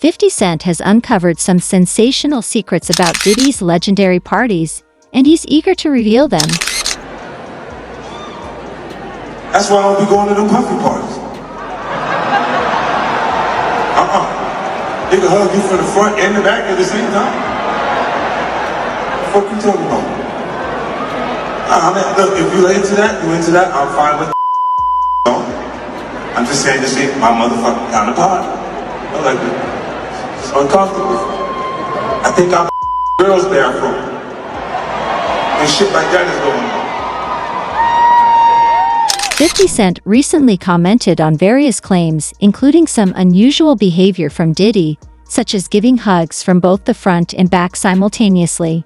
50 Cent has uncovered some sensational secrets about Diddy's legendary parties, and he's eager to reveal them. That's why I don't be going to them puffy parties. They can hug you from the front and the back at the same time. What the fuck you talking about? Look, if you're into that, I'm fine with I'm just saying this ain't my motherfucking kind of party. I like it. It's uncomfortable. I think I'm girls' bathroom. And shit like that is going on. 50 Cent recently commented on various claims, including some unusual behavior from Diddy, such as giving hugs from both the front and back simultaneously.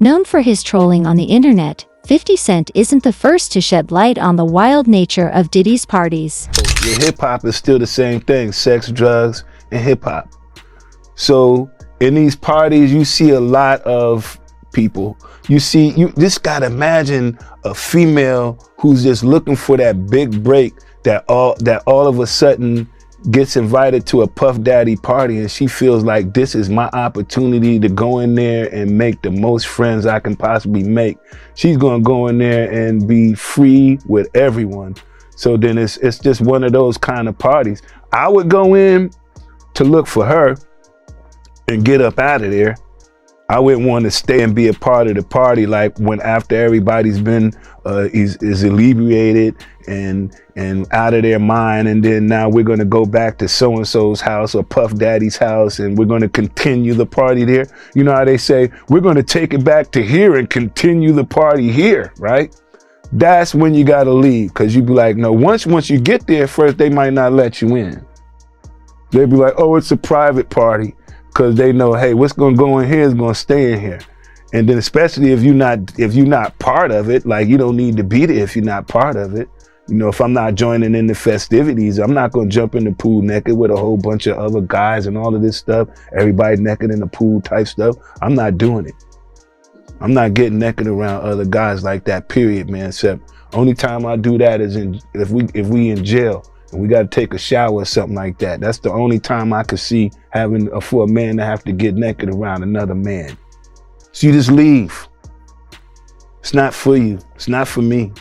Known for his trolling on the internet, 50 Cent isn't the first to shed light on the wild nature of Diddy's parties. Your hip-hop is still the same thing, sex, drugs, and hip-hop. So in these parties, you see a lot of people. You just gotta imagine a female who's just looking for that big break that all of a sudden gets invited to a Puff Daddy party, and she feels like this is my opportunity to go in there and make the most friends I can possibly make. She's gonna go in there and be free with everyone. So then it's just one of those kind of parties. I would go in to look for her and get up out of there. I wouldn't want to stay and be a part of the party, like when after everybody's been is inebriated and out of their mind, and then now we're going to go back to so-and-so's house or Puff Daddy's house and we're going to continue the party there. You know how they say, we're going to take it back to here and continue the party here, right? That's when you got to leave, because you be like, no, once you get there, first they might not let you in. They'll be like, oh, it's a private party, because they know, hey, what's going to go in here is going to stay in here. And then especially if you're not part of it, like you don't need to be there if you're not part of it. You know, if I'm not joining in the festivities, I'm not going to jump in the pool naked with a whole bunch of other guys and all of this stuff, everybody naked in the pool type stuff. I'm not doing it. I'm not getting naked around other guys like that, period, man. Except only time I do that is if we in jail and we got to take a shower or something like that. That's the only time I could see for a man to have to get naked around another man. So you just leave. It's not for you. It's not for me.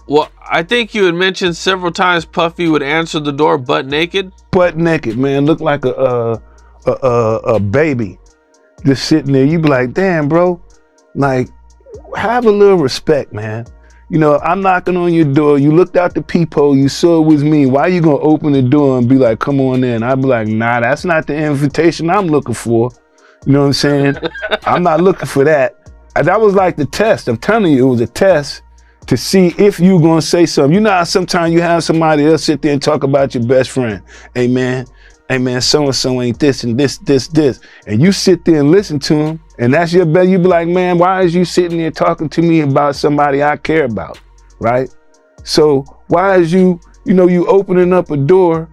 Well, I think you had mentioned several times Puffy would answer the door butt naked. Butt naked, man. Look like a baby just sitting there. You be like, damn, bro. Like, have a little respect, man. You know, I'm knocking on your door. You looked out the peephole. You saw it was me. Why you gonna open the door and be like, come on in? I'd be like, nah, that's not the invitation I'm looking for. You know what I'm saying? I'm not looking for that. That was like the test. I'm telling you, it was a test to see if you gonna say something. You know how sometimes you have somebody else sit there and talk about your best friend. Hey man, so-and-so ain't this and this. And you sit there and listen to him, and that's your bet. You be like, man, why is you sitting there talking to me about somebody I care about, right? So why is you opening up a door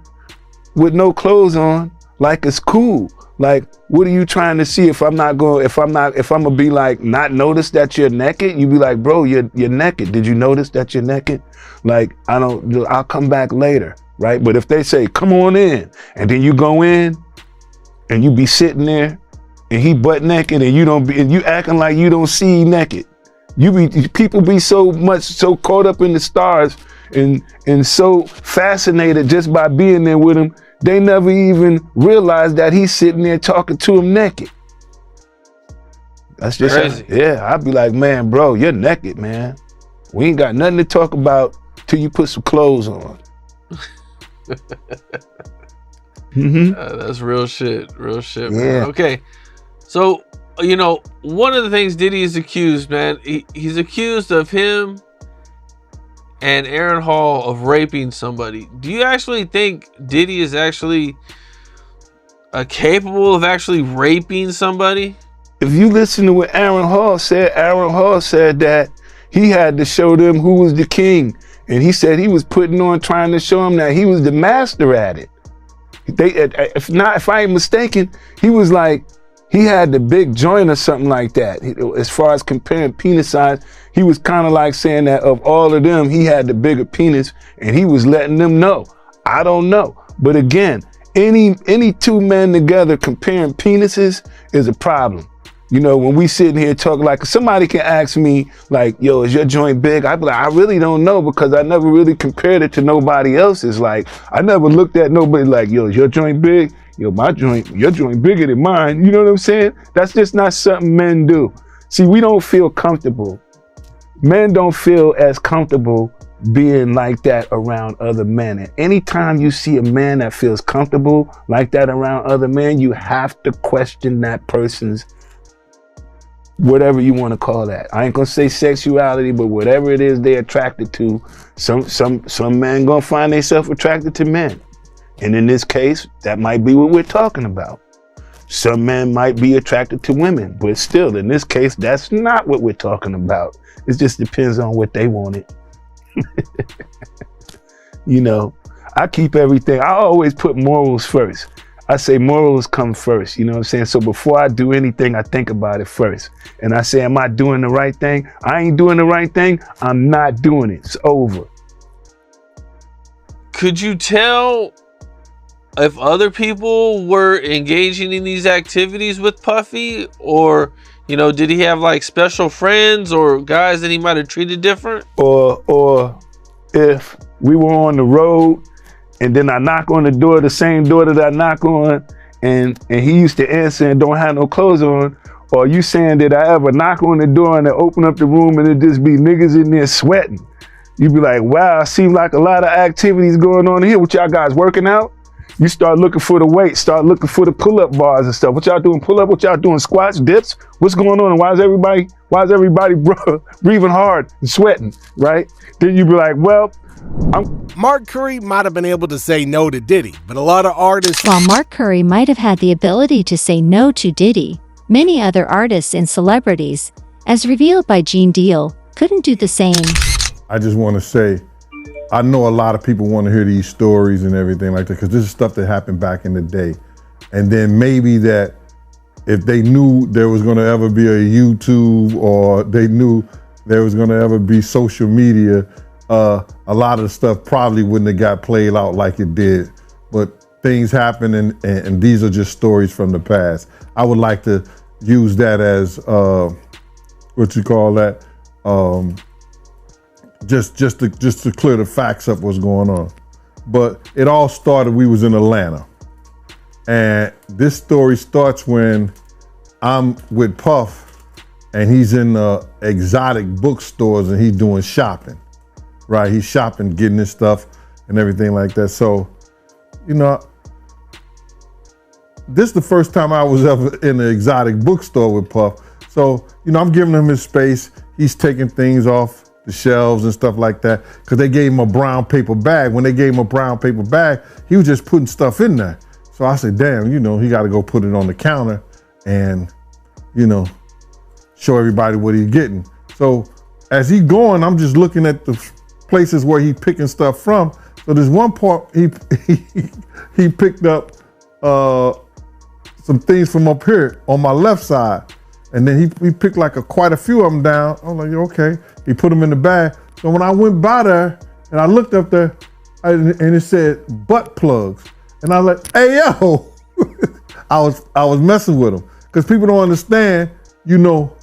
with no clothes on like it's cool? Like, what are you trying to see? If I'm gonna be like, not notice that you're naked, you be like, bro, you're naked. Did you notice that you're naked? Like, I'll come back later, right? But if they say, come on in, and then you go in and you be sitting there and he butt naked and you acting like you don't see naked. People be so caught up in the stars and so fascinated just by being there with him, they never even realize that he's sitting there talking to him naked. That's just crazy. Yeah, I'd be like, man, bro, you're naked, man. We ain't got nothing to talk about till you put some clothes on. That's real shit, man. Yeah. Okay, so one of the things Diddy is accused, man, he's accused of him and Aaron Hall of raping somebody. Do you actually think Diddy is actually capable of actually raping somebody? If you listen to what Aaron Hall said that he had to show them who was the king. And he said he was trying to show them that he was the master at it. If I ain't mistaken, he was like, he had the big joint or something like that. As far as comparing penis size, he was kind of like saying that of all of them, he had the bigger penis, and he was letting them know. I don't know. But again, any two men together comparing penises is a problem. You know, when we sitting here talking, like somebody can ask me like, yo, is your joint big? I'd be like, I really don't know, because I never really compared it to nobody else's. Like, I never looked at nobody like, yo, is your joint big? Yo, your joint bigger than mine. You know what I'm saying? That's just not something men do. See, we don't feel comfortable. Men don't feel as comfortable being like that around other men. And anytime you see a man that feels comfortable like that around other men, you have to question that person's, whatever you want to call that. I ain't gonna say sexuality, but whatever it is they're attracted to, some men gonna find themselves attracted to men. And in this case, that might be what we're talking about. Some men might be attracted to women, but still, in this case, that's not what we're talking about. It just depends on what they wanted. You know, I keep everything. I always put morals first. I say morals come first, you know what I'm saying? So before I do anything, I think about it first. And I say, am I doing the right thing? I ain't doing the right thing. I'm not doing it. It's over. Could you tell if other people were engaging in these activities with Puffy? Or, you know, did he have like special friends or guys that he might have treated different? Or if we were on the road and then I knock on the door, the same door that I knock on, and he used to answer and don't have no clothes on, or you saying that I ever knock on the door and I open up the room and it just be niggas in there sweating. You'd be like, wow, it seems like a lot of activities going on here. What y'all guys working out? You start looking for the weight, start looking for the pull-up bars and stuff. What y'all doing pull-up? What y'all doing squats, dips? What's going on? And why is everybody breathing hard and sweating, right? Then you'd be like, well, Mark Curry might have been able to say no to Diddy, but a lot of artists... While Mark Curry might have had the ability to say no to Diddy, many other artists and celebrities, as revealed by Gene Deal, couldn't do the same. I just want to say, I know a lot of people want to hear these stories and everything like that, because this is stuff that happened back in the day. And then maybe that if they knew there was going to ever be a YouTube, or they knew there was going to ever be social media, a lot of the stuff probably wouldn't have got played out like it did. But things happen, and these are just stories from the past. I would like to use that as, what you call that? Just to clear the facts up what's going on. But it all started, we was in Atlanta. And this story starts when I'm with Puff and he's in exotic bookstores and he's doing shopping, right? He's shopping, getting his stuff and everything like that. So, you know, this is the first time I was ever in an exotic bookstore with Puff. So, you know, I'm giving him his space. He's taking things off the shelves and stuff like that, because they gave him a brown paper bag. When they gave him a brown paper bag, he was just putting stuff in there. So I said, damn, you know, he got to go put it on the counter and, you know, show everybody what he's getting. So as he going, I'm just looking at the places where he picking stuff from. So there's one part he picked up some things from up here on my left side. And then he picked like quite a few of them down. I'm like, okay. He put them in the bag. So when I went by there and I looked up there and it said butt plugs. And I was like, hey, yo. I was messing with him. Because people don't understand, you know,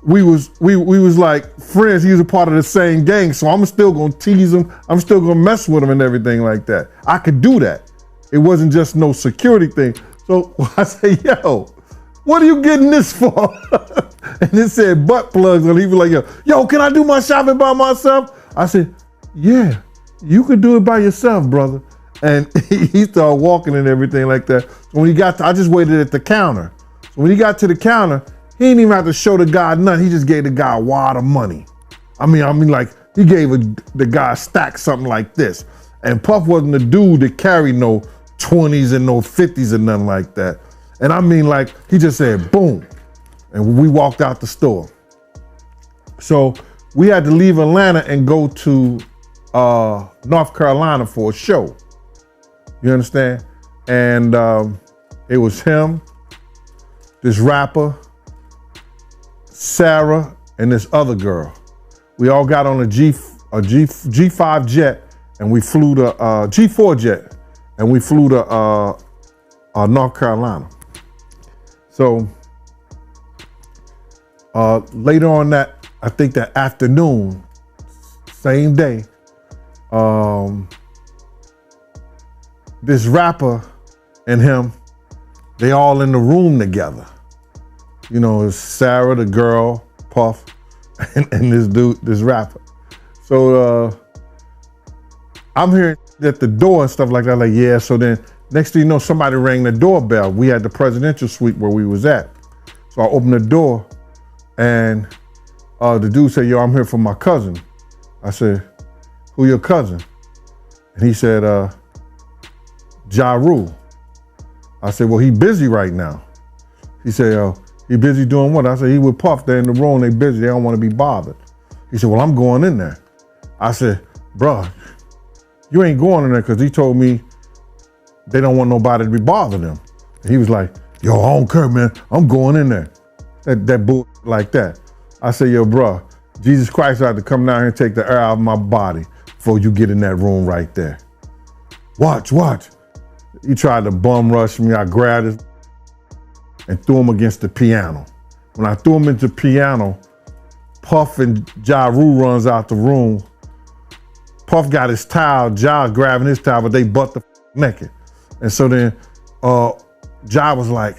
we was like friends. He was a part of the same gang. So I'm still gonna tease him. I'm still gonna mess with him and everything like that. I could do that. It wasn't just no security thing. So I say, yo, what are you getting this for? And it said butt plugs, and he was like, yo, can I do my shopping by myself? I said, yeah, you could do it by yourself, brother. And he started walking and everything like that. So when he got I just waited at the counter. So when he got to the counter, he didn't even have to show the guy nothing. He just gave the guy a wad of money. I mean, like he gave the guy a stack, something like this. And Puff wasn't the dude that carried no 20s and no 50s and nothing like that. And I mean, like, he just said, boom. And we walked out the store. So we had to leave Atlanta and go to North Carolina for a show. You understand? And it was him, this rapper, Sarah, and this other girl. We all got on a G5 jet, and we flew to G4 jet, and we flew to North Carolina. So later on that, I think that afternoon, same day, this rapper and him, they all in the room together. You know, it's Sarah, the girl, Puff, and this dude, this rapper. So I'm hearing at the door and stuff like that, like, yeah, so then next thing you know, somebody rang the doorbell. We had the presidential suite where we was at. So I opened the door and the dude said, yo, I'm here for my cousin. I said, who your cousin? And he said, Ja Rule. I said, well, he busy right now. He said, he busy doing what? I said, he with Puff, they're in the room, they busy, they don't want to be bothered. He said, well, I'm going in there. I said, bruh, you ain't going in there because he told me they don't want nobody to be bothering them. And he was like, yo, I don't care, man, I'm going in there. That bull like that. I said, yo, bruh, Jesus Christ had to come down here and take the air out of my body before you get in that room right there. Watch. He tried to bum rush me. I grabbed his and threw him against the piano. When I threw him into the piano, Puff and Ja Rule runs out the room. Puff got his towel, Ja grabbing his towel, but they butt the naked. And so then Ja was like,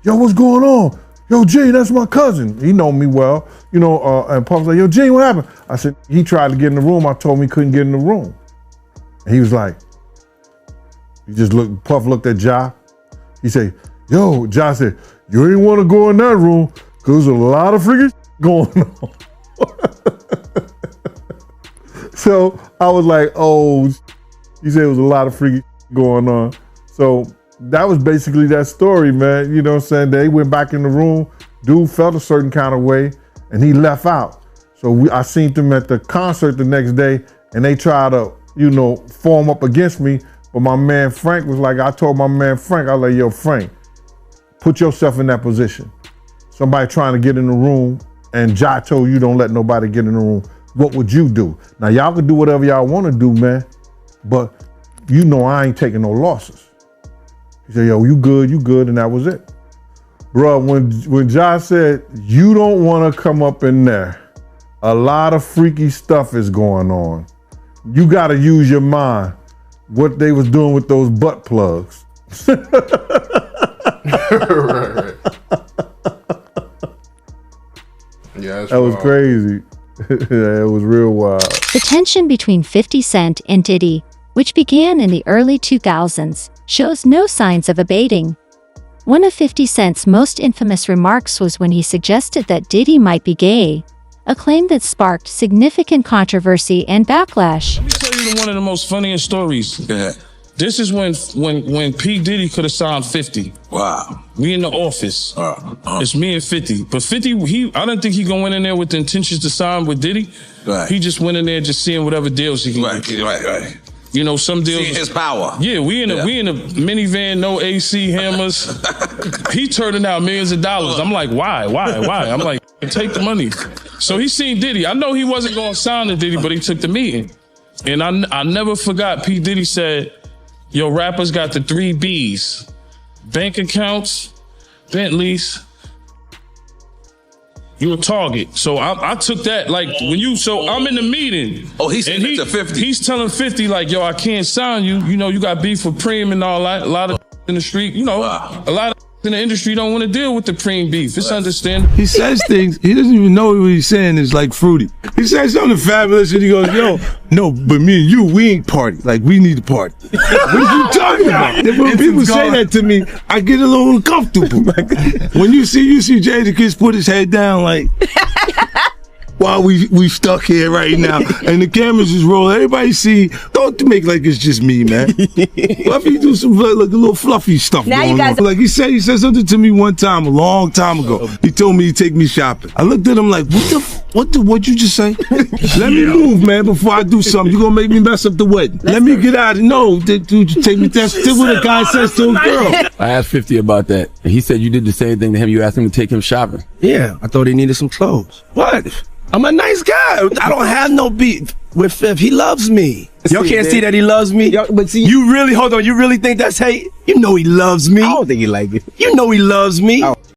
yo, what's going on? Yo, Gene, that's my cousin. He know me well, you know, and Puff was like, yo, Gene, what happened? I said, he tried to get in the room. I told him he couldn't get in the room. And he was like, Puff looked at Ja. He said, yo, Ja said, you ain't want to go in that room because there's a lot of freaking going on. So I was like, oh, he said it was a lot of freaking going on. So that was basically that story, man. You know what I'm saying? They went back in the room. Dude felt a certain kind of way and he left out. So I seen them at the concert the next day and they tried to, you know, form up against me. But my man Frank was like, I told my man Frank, I was like, yo, Frank, put yourself in that position. Somebody trying to get in the room and Ja told you don't let nobody get in the room. What would you do? Now y'all can do whatever y'all want to do, man, but you know I ain't taking no losses. He said, yo, you good, and that was it. Bro, when Ja said, you don't want to come up in there, a lot of freaky stuff is going on. You got to use your mind. What they was doing with those butt plugs. right. Yeah, that was crazy. Yeah, it was real wild. The tension between 50 Cent and Diddy, which began in the early 2000s, shows no signs of abating. One of 50 Cent's most infamous remarks was when he suggested that Diddy might be gay, a claim that sparked significant controversy and backlash. Let me tell you one of the most funniest stories. Yeah. This is when P. Diddy could have signed 50. Wow. We in the office. It's me and 50. But 50, I don't think he gonna went in there with the intentions to sign with Diddy. Right. He just went in there just seeing whatever deals he can get. Right. You know, some deals. See his power. Yeah, we in a minivan, no AC, hammers. He turning out millions of dollars. I'm like, why? I'm like, take the money. So he seen Diddy. I know he wasn't gonna sign to Diddy, but he took the meeting. And I never forgot, P. Diddy said, yo, rappers got the 3 Bs. Bank accounts, Bentleys, you a target. So I took that, like, I'm in the meeting. Oh, he's saying to 50. He's telling 50, like, yo, I can't sign you. You know, you got beef with Preem and all that. A lot of in the street, you know, a lot of in the industry don't want to deal with the Preem beef. It's understandable. He says things, he doesn't even know what he's saying is like fruity. He says something fabulous and he goes, yo, no, but me and you, we ain't party. Like, we need to party. What are you talking about? And when people say that to me, I get a little uncomfortable. When you see Jadakiss put his head down, like, while we stuck here right now, and the cameras is rolling, everybody see, don't make like it's just me, man. Fluffy do some like a little fluffy stuff now going on. Like he said something to me one time, a long time ago. He told me he'd take me shopping. I looked at him like, what'd you just say? Let me move, man, before I do something. You gonna make me mess up the wedding. Let me get out of no, dude, you take me, that's what a guy says to a girl. I asked 50 about that, and he said you did the same thing to him. You asked him to take him shopping. Yeah, I thought he needed some clothes. What? I'm a nice guy. I don't have no beef with Fifth. He loves me. Y'all can't see that he loves me. But see, You really hold on. You really think that's hate? You know he loves me. I don't think he like it. You know he loves me.